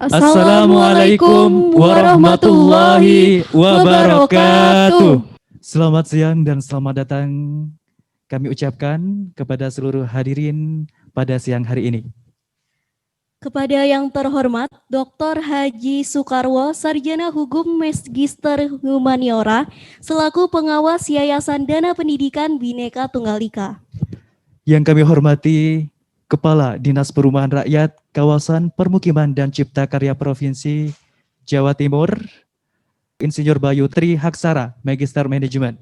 Assalamualaikum warahmatullahi wabarakatuh. Selamat siang dan selamat datang kami ucapkan kepada seluruh hadirin pada siang hari ini. Kepada yang terhormat Dr. Haji Soekarwo, Sarjana Hukum Magister Humaniora, selaku pengawas Yayasan Dana Pendidikan Bhinneka Tunggal Ika. Yang kami hormati Kepala Dinas Perumahan Rakyat, Kawasan Permukiman dan Cipta Karya Provinsi Jawa Timur, Insinyur Bayu Tri Haksara, Magister Manajemen.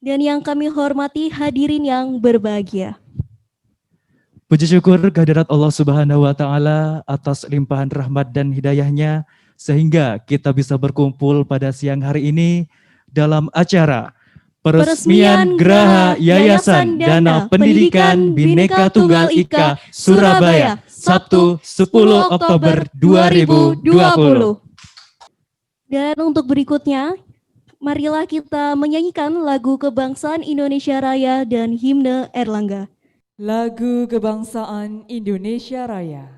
Dan yang kami hormati hadirin yang berbahagia. Puji syukur kehadirat Allah Subhanahu wa Ta'ala atas limpahan rahmat dan hidayahnya, sehingga kita bisa berkumpul pada siang hari ini dalam acara Peresmian Geraha Yayasan Dana Pendidikan Bhinneka Tunggal Ika Surabaya, Sabtu 10 Oktober 2020. Dan untuk berikutnya, marilah kita menyanyikan lagu Kebangsaan Indonesia Raya dan Himne Erlangga. Lagu Kebangsaan Indonesia Raya.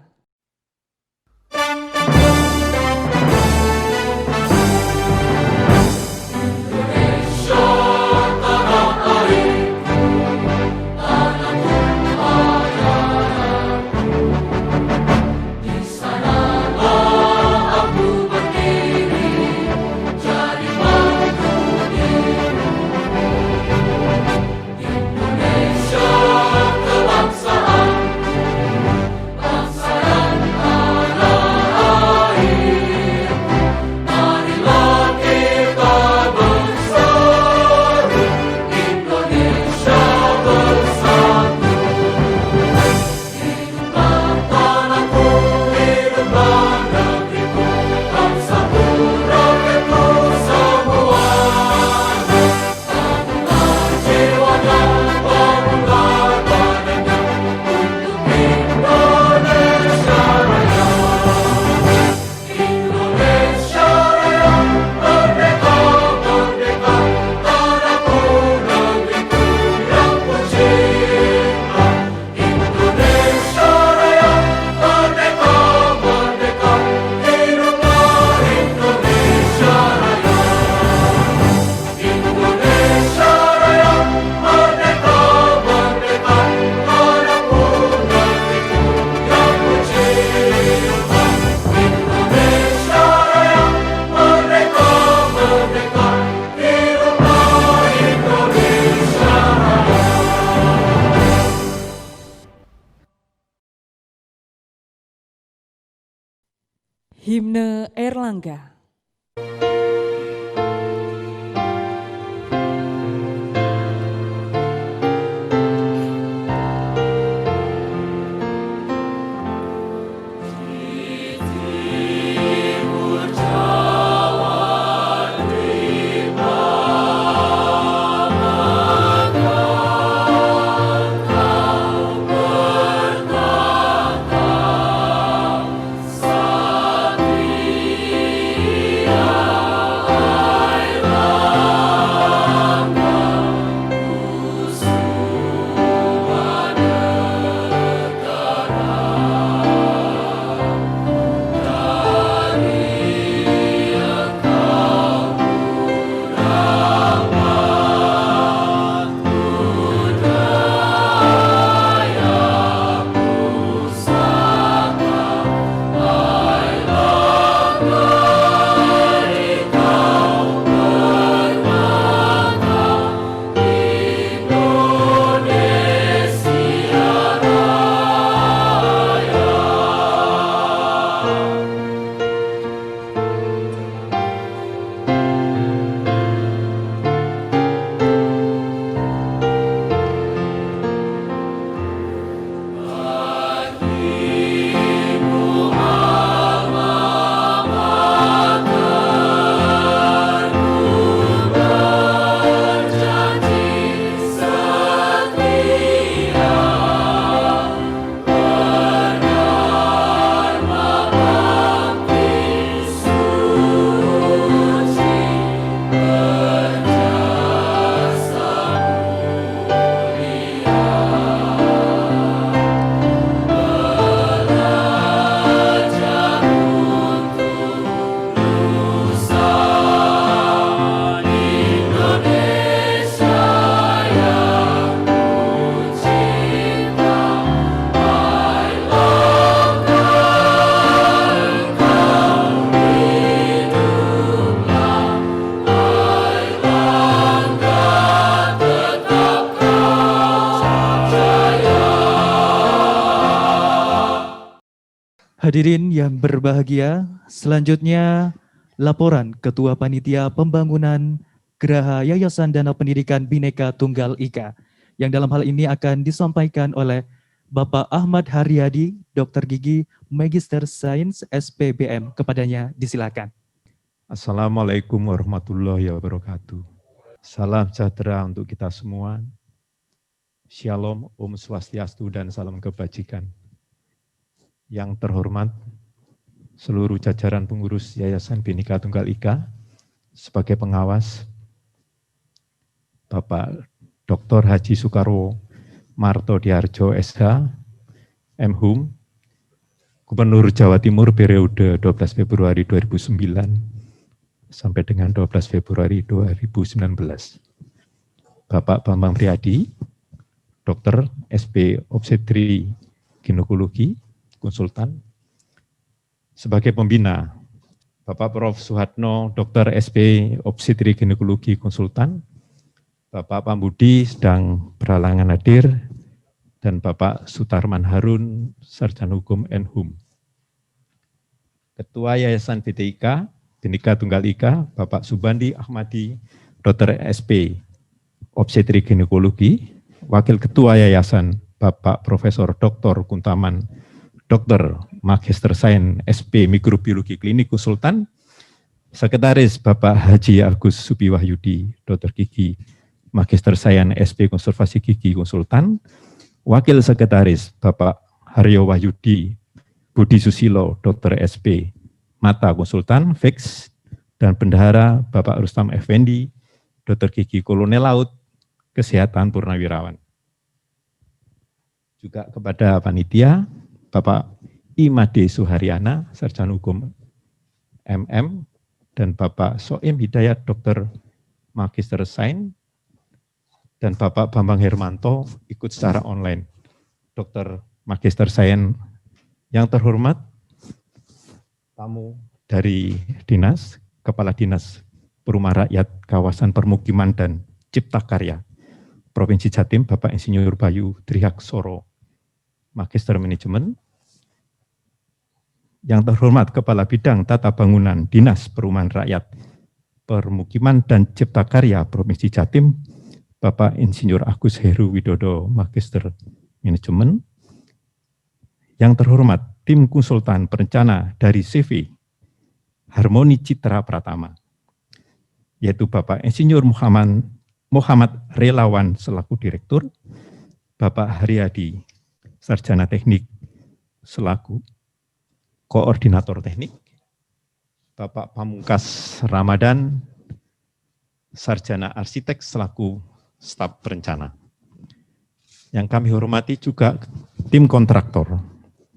Himne Erlangga. Hadirin yang berbahagia, selanjutnya laporan Ketua Panitia Pembangunan Geraha Yayasan Dana Pendidikan Bhinneka Tunggal Ika, yang dalam hal ini akan disampaikan oleh Bapak Ahmad Haryadi, Dr. Gigi, Magister Sains SPBM. Kepadanya disilakan. Assalamualaikum warahmatullahi wabarakatuh. Salam sejahtera untuk kita semua. Shalom, Om Swastiastu, dan salam kebajikan. Yang terhormat seluruh jajaran pengurus Yayasan Bhinneka Tunggal Ika, sebagai pengawas, Bapak Dr. Haji Soekarwo Marto Diharjo SH, MHum, Gubernur Jawa Timur periode 12 Februari 2009 sampai dengan 12 Februari 2019. Bapak Bambang Priadi, Dokter SP Obstetri Ginekologi, konsultan. Sebagai pembina, Bapak Prof. Suhatno, Dokter SP Obstetri Ginekologi, konsultan. Bapak Pambudi sedang berhalangan hadir, dan Bapak Sutarman Harun, Sarjana Hukum NHum. Ketua Yayasan BTIK, Bhinneka Tunggal Ika, Bapak Subandi Ahmadi, Dokter SP Obstetri Ginekologi. Wakil Ketua Yayasan, Bapak Profesor Dr. Kuntaman, Dokter Magister Sains SP Mikrobiologi Klinik, konsultan. Sekretaris Bapak Haji Agus Subiwahyudi, Dokter Gigi, Magister Sains SP Konservasi Gigi, konsultan. Wakil Sekretaris Bapak Haryo Wahyudi Budi Susilo, Dokter SP Mata, konsultan, fix. Dan Bendahara Bapak Rustam Effendi, Dokter Gigi Kolonel Laut, Kesehatan Purnawirawan. Juga kepada panitia, Bapak Imade Suharyana, Sarjana Hukum MM, dan Bapak Soim Hidayat, Dokter Magister Sains, dan Bapak Bambang Hermanto ikut secara online, Dokter Magister Sains. Yang terhormat, tamu dari Dinas, Kepala Dinas Perumahan Rakyat, Kawasan Permukiman dan Cipta Karya Provinsi Jatim, Bapak Insinyur Bayu Trihaksoro, Magister Manajemen. Yang terhormat Kepala Bidang Tata Bangunan Dinas Perumahan Rakyat, Permukiman dan Cipta Karya Provinsi Jatim, Bapak Insinyur Agus Heru Widodo, Magister Manajemen. Yang terhormat tim konsultan perencana dari CV Harmoni Citra Pratama, yaitu Bapak Insinyur Muhammad Relawan selaku Direktur, Bapak Haryadi Sarjana Teknik selaku Koordinator Teknik, Bapak Pamungkas Ramadan Sarjana Arsitek selaku Staf Perencana. Yang kami hormati juga tim kontraktor,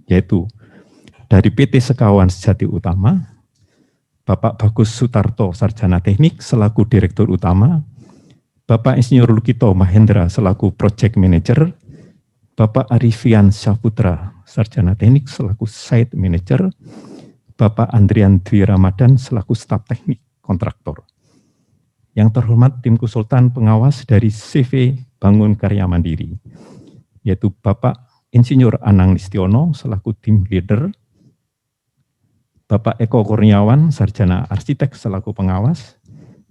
yaitu dari PT Sekawan Sejati Utama, Bapak Bagus Sutarto Sarjana Teknik selaku Direktur Utama, Bapak Insinyur Lukito Mahendra selaku Project Manager, Bapak Arifian Syaputra Sarjana Teknik selaku Site Manager, Bapak Andrian Dwi Ramadan selaku Staf Teknik Kontraktor. Yang terhormat tim konsultan pengawas dari CV Bangun Karya Mandiri, yaitu Bapak Insinyur Anang Listiono selaku tim leader, Bapak Eko Kurniawan Sarjana Arsitek selaku pengawas,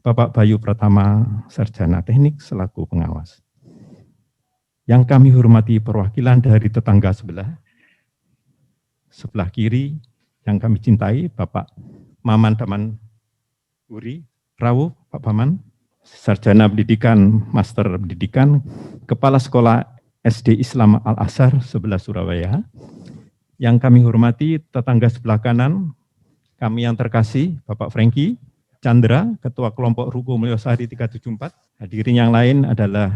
Bapak Bayu Pratama Sarjana Teknik selaku pengawas. Yang kami hormati perwakilan dari tetangga sebelah kiri yang kami cintai, Bapak Maman Daman Uri Rawu, Pak Paman, Sarjana Pendidikan, Master Pendidikan, Kepala Sekolah SD Islam Al-Azhar 11 Surabaya. Yang kami hormati tetangga sebelah kanan, kami yang terkasih, Bapak Franky Chandra, Ketua Kelompok Ruko Mulyosari 374. Hadirin yang lain adalah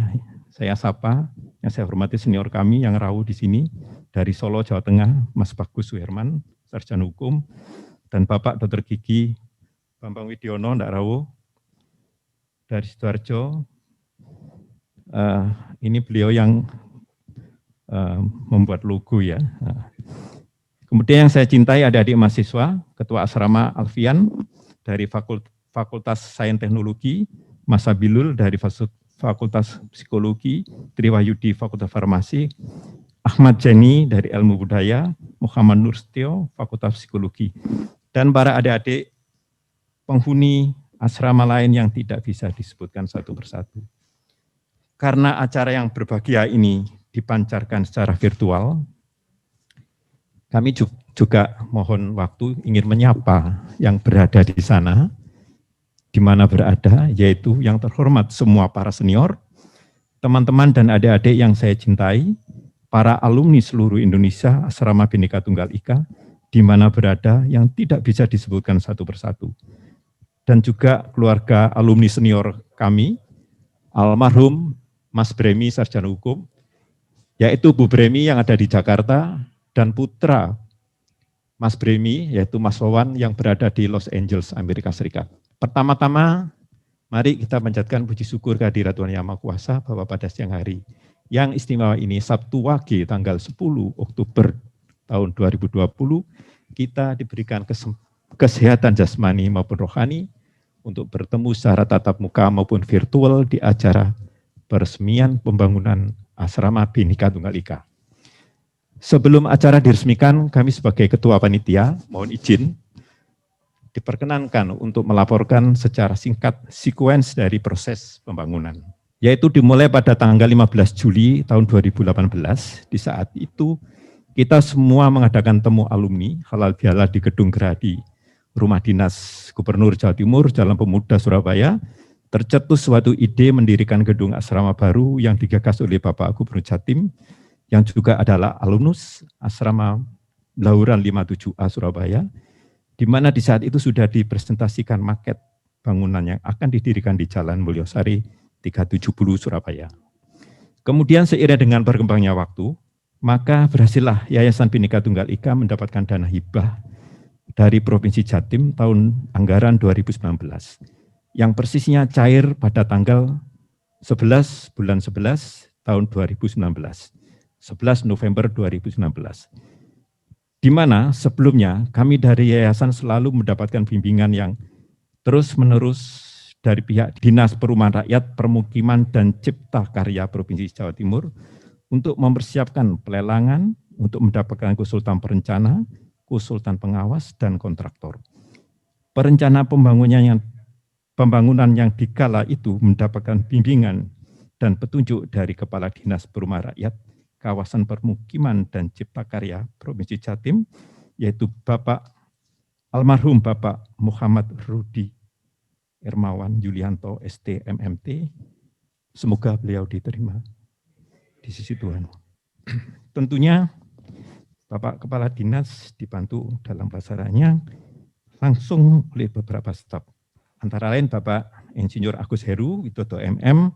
saya sapa, yang saya hormati senior kami yang rawuh di sini, dari Solo, Jawa Tengah, Mas Bagus Suherman, Sarjana Hukum, dan Bapak Dr. Gigi Bambang Widiono, ndak rawuh, dari Sidoarjo. Ini beliau yang membuat logo ya. Kemudian yang saya cintai adik-adik mahasiswa, Ketua Asrama Alfian dari Fakultas Sains Teknologi, Mas Abilul dari Fakultas Psikologi, Triwahyudi Fakultas Farmasi, Ahmad Jani dari Ilmu Budaya, Muhammad Nurstio, Fakultas Psikologi, dan para adik-adik penghuni asrama lain yang tidak bisa disebutkan satu persatu. Karena acara yang berbahagia ini dipancarkan secara virtual, kami juga mohon waktu ingin menyapa yang berada di sana, di mana berada, yaitu yang terhormat semua para senior, teman-teman dan adik-adik yang saya cintai, para alumni seluruh Indonesia Asrama Bhinneka Tunggal Ika, di mana berada yang tidak bisa disebutkan satu persatu. Dan juga keluarga alumni senior kami, almarhum Mas Bremi Sarjana Hukum, yaitu Bu Bremi yang ada di Jakarta, dan putra Mas Bremi, yaitu Mas Wawan yang berada di Los Angeles, Amerika Serikat. Pertama-tama, mari kita panjatkan puji syukur kehadirat Tuhan Yang Maha Kuasa bahwa pada siang hari yang istimewa ini, Sabtu Wage tanggal 10 Oktober tahun 2020, kita diberikan kesehatan jasmani maupun rohani untuk bertemu secara tatap muka maupun virtual di acara peresmian pembangunan Asrama Bhinneka Tunggal Ika. Sebelum acara diresmikan, kami sebagai Ketua Panitia, mohon izin, diperkenankan untuk melaporkan secara singkat sekuens dari proses pembangunan. Yaitu dimulai pada tanggal 15 Juli tahun 2018, di saat itu kita semua mengadakan temu alumni halal bihalal di Gedung Gerahadi, Rumah Dinas Gubernur Jawa Timur, Jalan Pemuda Surabaya, tercetus suatu ide mendirikan gedung asrama baru yang digagas oleh Bapak Gubernur Jatim, yang juga adalah alumnus Asrama Blauran 57A Surabaya, di mana di saat itu sudah dipresentasikan maket bangunan yang akan didirikan di Jalan Mulyosari 370 Surabaya. Kemudian seiring dengan berkembangnya waktu, maka berhasillah Yayasan Bhinneka Tunggal Ika mendapatkan dana hibah dari Provinsi Jatim tahun anggaran 2019, yang persisnya cair pada tanggal 11 bulan 11 tahun 2019. 11 November 2019. Di mana sebelumnya kami dari Yayasan selalu mendapatkan bimbingan yang terus-menerus dari pihak Dinas Perumahan Rakyat, Permukiman dan Cipta Karya Provinsi Jawa Timur untuk mempersiapkan pelelangan untuk mendapatkan konsultan perencana, konsultan pengawas, dan kontraktor. Perencana pembangunan yang dikala itu mendapatkan bimbingan dan petunjuk dari Kepala Dinas Perumahan Rakyat, Kawasan Permukiman dan Cipta Karya Provinsi Jatim, yaitu almarhum Bapak Muhammad Rudi Irmawan Yulianto ST MMT. Semoga beliau diterima di sisi Tuhan. Tentunya Bapak Kepala Dinas dibantu dalam pelaksanaannya langsung oleh beberapa staf. Antara lain Bapak Insinyur Agus Heru Widodo MM,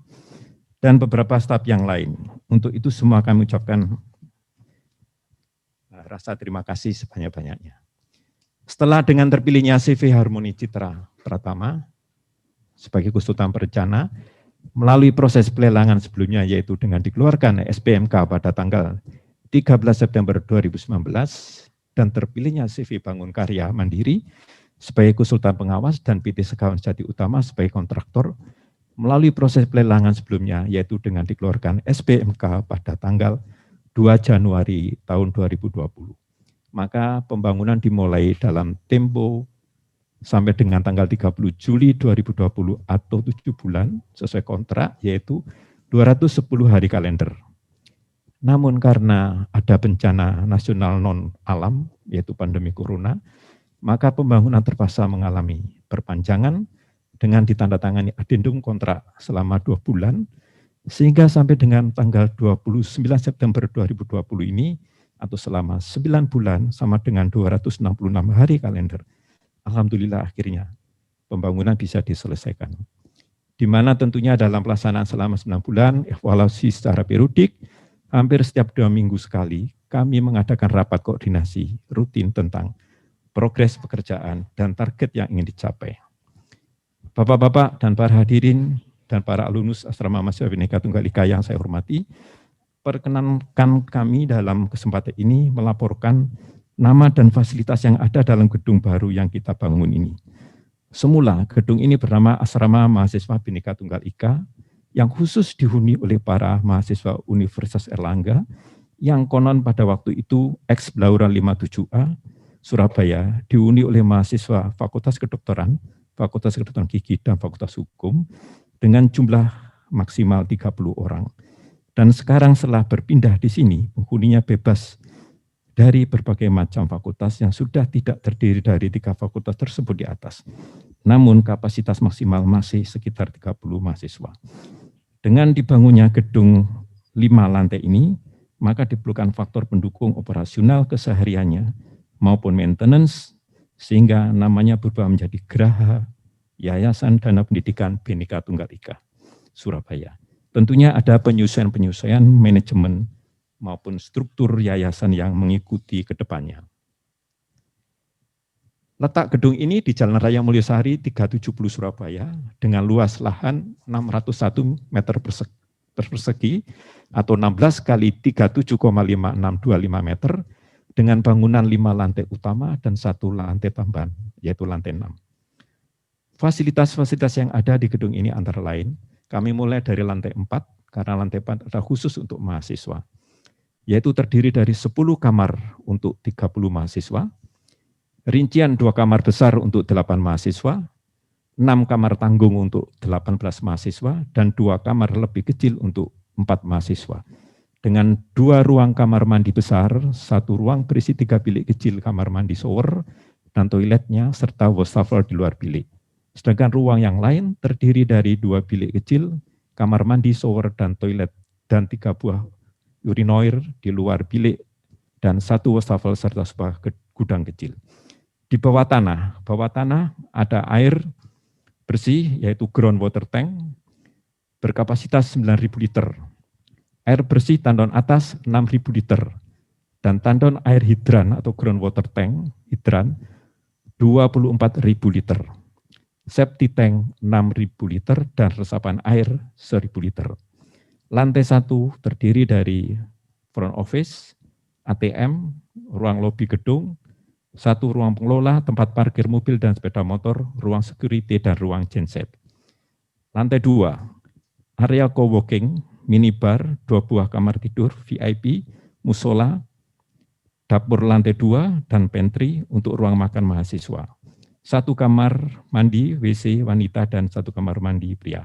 dan beberapa staf yang lain. Untuk itu semua kami ucapkan rasa terima kasih sebanyak-banyaknya. Setelah dengan terpilihnya CV Harmoni Citra Pratama sebagai konsultan perencana, melalui proses pelelangan sebelumnya, yaitu dengan dikeluarkan SPMK pada tanggal 13 September 2019, dan terpilihnya CV Bangun Karya Mandiri sebagai konsultan pengawas dan PT Sekawan Jati Utama sebagai kontraktor, melalui proses pelelangan sebelumnya, yaitu dengan dikeluarkan SPMK pada tanggal 2 Januari tahun 2020. Maka pembangunan dimulai dalam tempo sampai dengan tanggal 30 Juli 2020 atau 7 bulan sesuai kontrak, yaitu 210 hari kalender. Namun karena ada bencana nasional non-alam, yaitu pandemi corona, maka pembangunan terpaksa mengalami perpanjangan dengan ditandatangani adendum kontrak selama 2 bulan, sehingga sampai dengan tanggal 29 September 2020 ini, atau selama 9 bulan sama dengan 266 hari kalender, alhamdulillah akhirnya pembangunan bisa diselesaikan. Di mana tentunya dalam pelaksanaan selama 9 bulan, evaluasi secara periodik, hampir setiap 2 minggu sekali, kami mengadakan rapat koordinasi rutin tentang progres pekerjaan dan target yang ingin dicapai. Bapak-bapak dan para hadirin dan para alumnus Asrama Mahasiswa Bhinneka Tunggal Ika yang saya hormati, perkenankan kami dalam kesempatan ini melaporkan nama dan fasilitas yang ada dalam gedung baru yang kita bangun ini. Semula gedung ini bernama Asrama Mahasiswa Bhinneka Tunggal Ika, yang khusus dihuni oleh para mahasiswa Universitas Erlangga yang konon pada waktu itu ex Blauran 57A Surabaya dihuni oleh mahasiswa Fakultas Kedokteran, Fakultas Kedokteran Gigi, dan Fakultas Hukum dengan jumlah maksimal 30 orang. Dan sekarang setelah berpindah di sini, penghuninya bebas dari berbagai macam fakultas yang sudah tidak terdiri dari 3 fakultas tersebut di atas. Namun kapasitas maksimal masih sekitar 30 mahasiswa. Dengan dibangunnya gedung 5 lantai ini, maka diperlukan faktor pendukung operasional kesehariannya maupun maintenance, sehingga namanya berubah menjadi Geraha Yayasan Dana Pendidikan Bhinneka Tunggal Ika Surabaya. Tentunya ada penyesuaian-penyesuaian manajemen maupun struktur yayasan yang mengikuti ke depannya. Letak gedung ini di Jalan Raya Mulyasari 370 Surabaya dengan luas lahan 601 meter persegi atau 16 kali 37,5625 meter dengan bangunan 5 lantai utama dan 1 lantai tambahan, yaitu lantai 6. Fasilitas-fasilitas yang ada di gedung ini antara lain, kami mulai dari lantai 4, karena lantai 4 adalah khusus untuk mahasiswa, yaitu terdiri dari 10 kamar untuk 30 mahasiswa, rincian 2 kamar besar untuk 8 mahasiswa, 6 kamar tanggung untuk 18 mahasiswa, dan 2 kamar lebih kecil untuk 4 mahasiswa. Dengan 2 ruang kamar mandi besar, 1 ruang berisi 3 bilik kecil kamar mandi shower, dan toiletnya, serta wastafel di luar bilik. Sedangkan ruang yang lain terdiri dari 2 bilik kecil, kamar mandi, shower, dan toilet, dan 3 buah urinoir di luar bilik, dan 1 wastafel serta sebuah gudang kecil. Di bawah tanah ada air bersih, yaitu groundwater tank, berkapasitas 9.000 liter. Air bersih tandon atas 6.000 liter, dan tandon air hidran atau groundwater tank hidran 24.000 liter. Septic tank 6.000 liter dan resapan air 1.000 liter. Lantai 1 terdiri dari front office, ATM, ruang lobi gedung, 1 ruang pengelola, tempat parkir mobil dan sepeda motor, ruang security, dan ruang genset. Lantai 2, area coworking, minibar, 2 buah kamar tidur, VIP, musola, dapur lantai 2, dan pantry untuk ruang makan mahasiswa. 1 kamar mandi, WC wanita, dan 1 kamar mandi pria.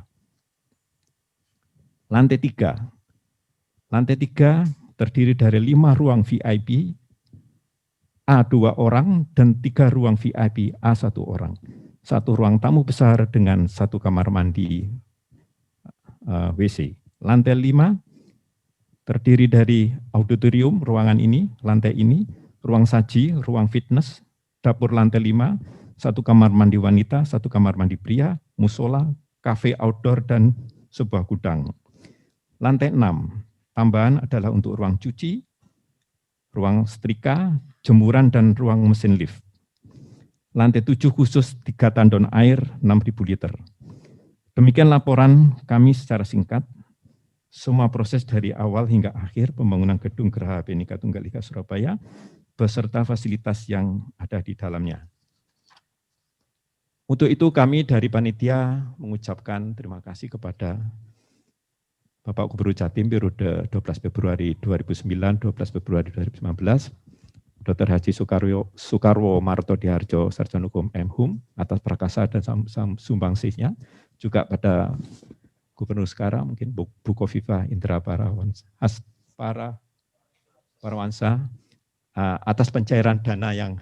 Lantai 3 terdiri dari 5 ruang VIP, A2 orang, dan 3 ruang VIP, A1 orang. 1 ruang tamu besar dengan 1 kamar mandi WC. Lantai 5 terdiri dari auditorium, ruangan ini, lantai ini, ruang saji, ruang fitness, dapur lantai 5, 1 kamar mandi wanita, 1 kamar mandi pria, musola, kafe outdoor, dan sebuah gudang. Lantai 6, tambahan adalah untuk ruang cuci, ruang setrika, jemuran, dan ruang mesin lift. Lantai 7 khusus 3 tandon air 6.000 liter. Demikian laporan kami secara singkat. Semua proses dari awal hingga akhir pembangunan gedung Geraha Bhinneka Tunggal Ika Surabaya beserta fasilitas yang ada di dalamnya. Untuk itu kami dari panitia mengucapkan terima kasih kepada Bapak Gubernur Jatim periode 12 Februari 2009, 12 Februari 2019, Dr. Haji Soekarwo Martodiharjo, Sarjana Hukum M.Hum, atas prakasa dan sumbangsihnya, juga pada Gubernur sekarang, mungkin Bu Kofifa Indra Parawansa, atas pencairan dana yang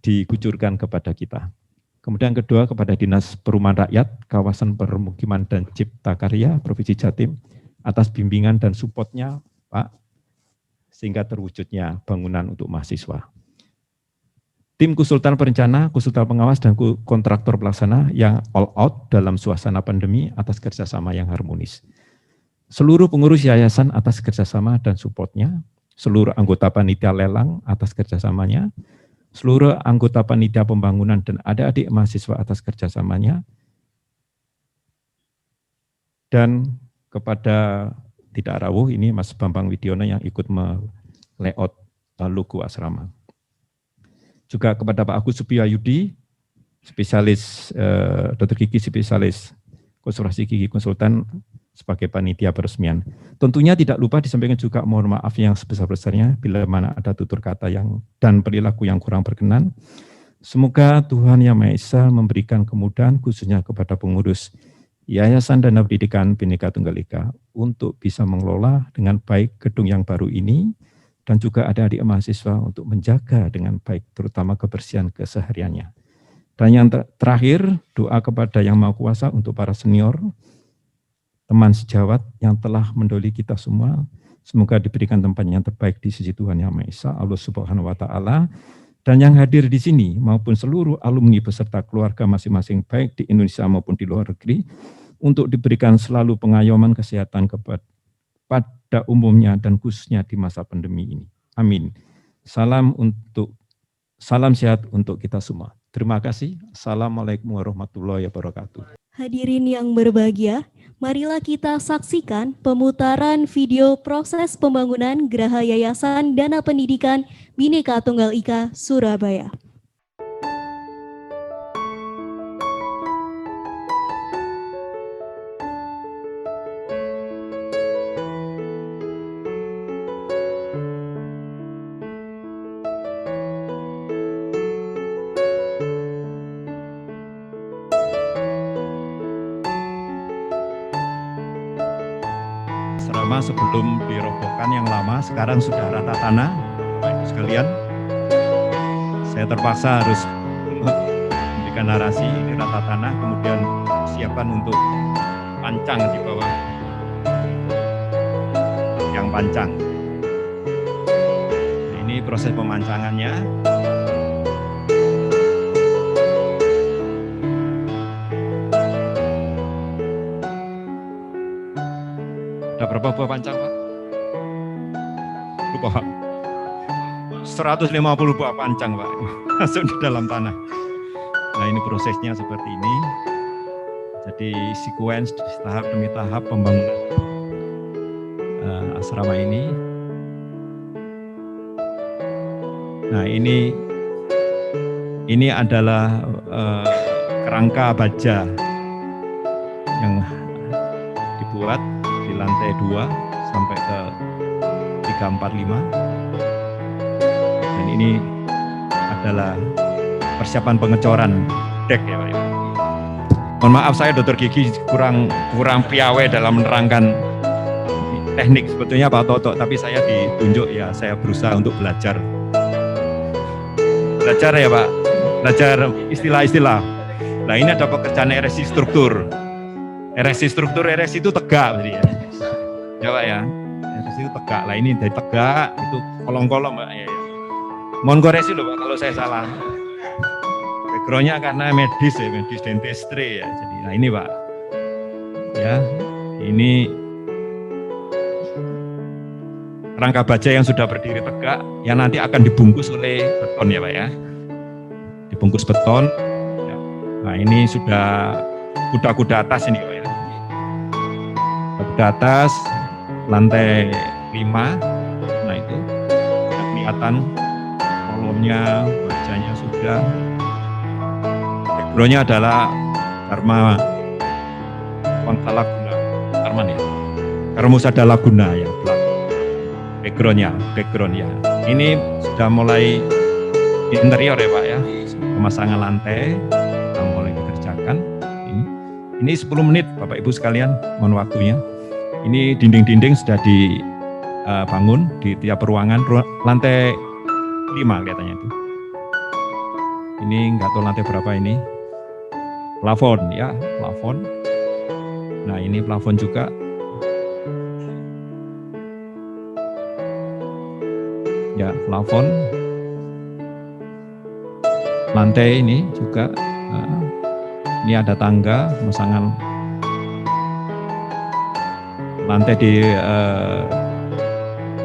dikucurkan kepada kita. Kemudian kedua kepada Dinas Perumahan Rakyat, Kawasan Permukiman dan Cipta Karya Provinsi Jatim atas bimbingan dan supportnya Pak, sehingga terwujudnya bangunan untuk mahasiswa. Tim konsultan perencana, konsultan pengawas, dan kontraktor pelaksana yang all out dalam suasana pandemi atas kerjasama yang harmonis. Seluruh pengurus yayasan atas kerjasama dan supportnya, seluruh anggota panitia lelang atas kerjasamanya, seluruh anggota panitia pembangunan dan adik-adik mahasiswa atas kerjasamanya, dan kepada tidak rawuh ini Mas Bambang Widiono yang ikut me-layout logo asrama. Juga kepada Pak Agus Supiyayudi, spesialis Dr. Gigi, spesialis konservasi gigi konsultan, sebagai panitia peresmian. Tentunya tidak lupa disampaikan juga mohon maaf yang sebesar-besarnya bila mana ada tutur kata dan perilaku yang kurang berkenan. Semoga Tuhan Yang Maha Esa memberikan kemudahan khususnya kepada pengurus Yayasan Dana Pendidikan Bhinneka Tunggal Ika untuk bisa mengelola dengan baik gedung yang baru ini dan juga adik-adik mahasiswa untuk menjaga dengan baik terutama kebersihan kesehariannya. Dan yang terakhir, doa kepada Yang Maha Kuasa untuk para senior, teman sejawat yang telah mendahului kita semua, semoga diberikan tempat yang terbaik di sisi Tuhan Yang Maha Esa, Allah Subhanahu wa Ta'ala, dan yang hadir di sini maupun seluruh alumni beserta keluarga masing-masing baik di Indonesia maupun di luar negeri, untuk diberikan selalu pengayoman kesehatan pada umumnya dan khususnya di masa pandemi ini. Amin. Salam sehat untuk kita semua. Terima kasih. Assalamualaikum warahmatullahi wabarakatuh. Hadirin yang berbahagia, marilah kita saksikan pemutaran video proses pembangunan Geraha Yayasan Dana Pendidikan Bhinneka Tunggal Ika, Surabaya. Asrama sebelum dirobohkan yang lama, sekarang sudah rata tanah. Baik sekalian, saya terpaksa harus memberikan narasi, ini rata tanah, kemudian siapkan untuk pancang di bawah yang pancang. Nah, ini proses pemancangannya. Ada berapa buah pancang, Pak? Lupa, Pak. 150 buah pancang, Pak. Masuk di dalam tanah. Nah, ini prosesnya seperti ini. Jadi sequence tahap demi tahap pembangunan asrama ini. Nah, ini adalah kerangka baja yang dibuat di lantai 2 sampai ke 3, 4, 5. Dan ini adalah persiapan pengecoran dek ya Pak. Mohon maaf saya Dr. Gigi kurang piawai dalam menerangkan teknik sebetulnya Pak Toto, tapi saya ditunjuk ya, saya berusaha untuk belajar ya Pak, belajar istilah-istilah. Nah, ini ada pekerjaan ereksi struktur. Ereksi itu tegak berarti ya. Ya Pak ya, ereksi itu tegak. Lah ini dari tegak itu kolong-kolong Pak ya. Mohon koreksi loh Pak kalau saya salah. Background-nya karena medis dentistry ya. Jadi nah ini Pak. Ya, ini rangka baja yang sudah berdiri tegak yang nanti akan dibungkus oleh beton ya Pak ya. Dibungkus beton. Ya. Nah, ini sudah kuda-kuda atas ini Pak ya. Kuda atas lantai 5. Nah, itu sudah kelihatan kolomnya, bajanya sudah. Background-nya adalah Dharma Wangsala Guna, Karman ya. Karmusada Laguna ya, background ya. Ini sudah mulai interior ya Pak ya, pemasangan lantai sudah mulai dikerjakan. Ini 10 menit Bapak Ibu sekalian, mohon waktunya. Ini dinding-dinding sudah dibangun di tiap ruangan, lantai 5 kelihatannya itu. Ini nggak tahu lantai berapa ini. Plafon ya, plafon. Nah ini plafon juga. Ya, plafon. Lantai ini juga. Nah, ini ada tangga, pemasangan lantai di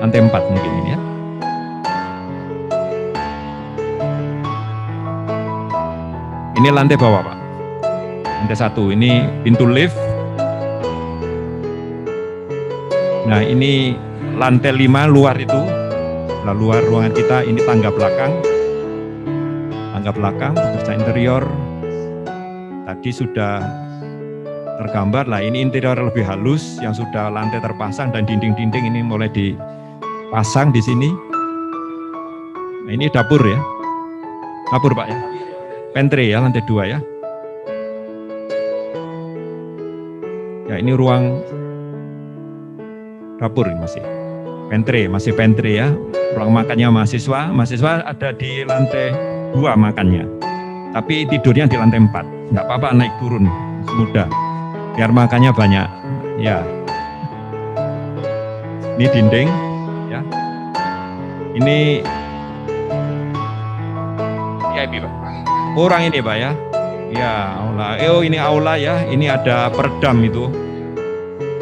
lantai 4 mungkin ini ya. Ini lantai bawah Pak. Lantai 1, ini pintu lift. Nah ini lantai 5 luar itu. Nah, luar ruangan kita ini tangga belakang, pekerjaan interior. Tadi sudah tergambar. Lah ini interior lebih halus yang sudah lantai terpasang dan dinding-dinding ini mulai dipasang di sini. Nah, ini dapur ya. Dapur Pak ya. Pantry ya, lantai 2 ya. Ya ini ruang dapur ini masih. Pantry, masih pantry ya. Ruang makannya mahasiswa. Mahasiswa ada di lantai 2 makannya. Tapi tidurnya di lantai 4. Enggak apa-apa naik turun, mudah. Biar makannya banyak. Ya. Ini dinding ya. Ini VIP Pak. Orang ini Pak ya. Ya, aula. Oh, ini aula ya. Ini ada peredam itu.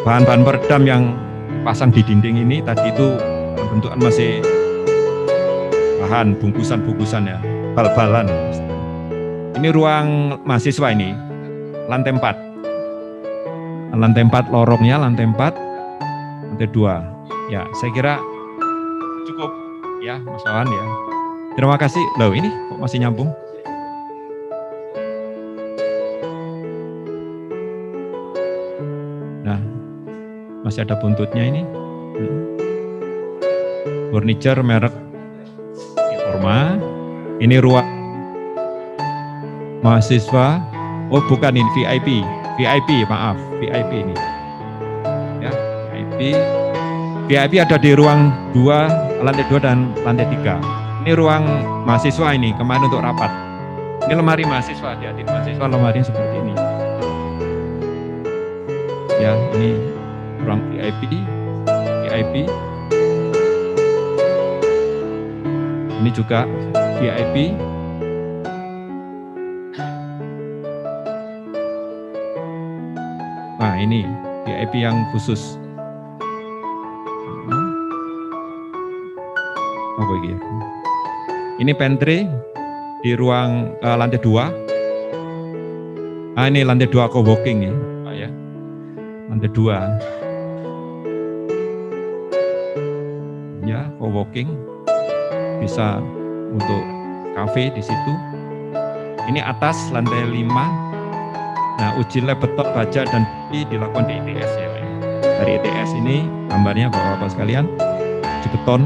Bahan-bahan peredam yang pasang di dinding ini tadi itu bentukan masih bahan bungkusan-bungkusan ya, bal-balan. Ini ruang mahasiswa ini, lantai 4. Lantai 4 lorongnya, lantai 4, lantai 2. Ya, saya kira cukup ya, Mas Wawan ya. Terima kasih. Loh, ini kok masih nyambung? Nah, masih ada buntutnya ini. Furniture merek Informa. Ini ruang mahasiswa. Oh bukan, ini VIP. VIP, maaf. VIP ini. Ya, VIP. VIP ada di ruang 2, lantai 2 dan lantai 3. Ini ruang mahasiswa ini, kemarin untuk rapat. Ini lemari mahasiswa, hati-hati mahasiswa lemarinya seperti ini. Ya, ini ruang VIP. Ini juga VIP. Nah, ini VIP yang khusus. Apa ini? Ini pantry di ruang lantai 2. Ah, ini lantai 2 co-working ya, Pak ya. Lantai 2. Ya, co-working. Bisa untuk kafe di situ. Ini atas lantai 5. Nah, uji lab beton, baja dan besi dilakukan di ITS ya. Dari ITS ini gambarnya Bapak-bapak sekalian, uji beton.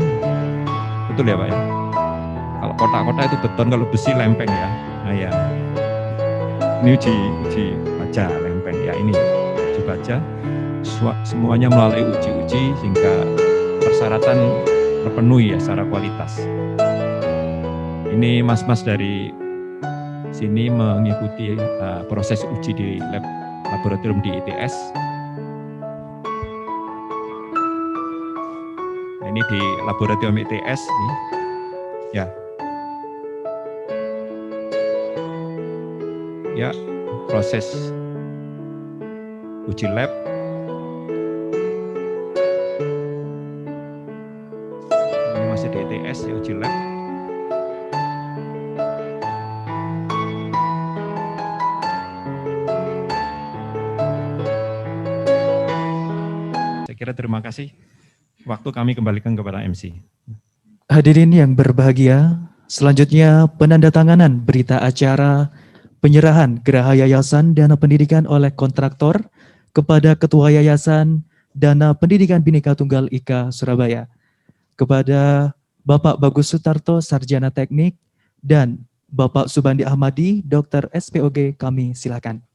Betul ya Pak ya? Kalau kotak-kotak itu beton, kalau besi lempeng ya. Nah ya. Ini uji baja lempeng ya, ini uji baja. Semuanya melalui uji-uji sehingga persyaratan terpenuhi ya secara kualitas. Ini mas-mas dari sini mengikuti proses uji di laboratorium di ITS. Nah, ini di laboratorium ITS nih. Ya. Ya, proses uji lab. Ini masih di ITS ya, uji lab. Saya kira terima kasih. Waktu kami kembalikan kepada MC. Hadirin yang berbahagia, selanjutnya penandatanganan berita acara penyerahan Geraha Yayasan Dana Pendidikan oleh kontraktor kepada Ketua Yayasan Dana Pendidikan Bhinneka Tunggal Ika Surabaya, kepada Bapak Bagus Sutarto, Sarjana Teknik, dan Bapak Subandi Ahmadi, Dr. SPOG, kami silakan.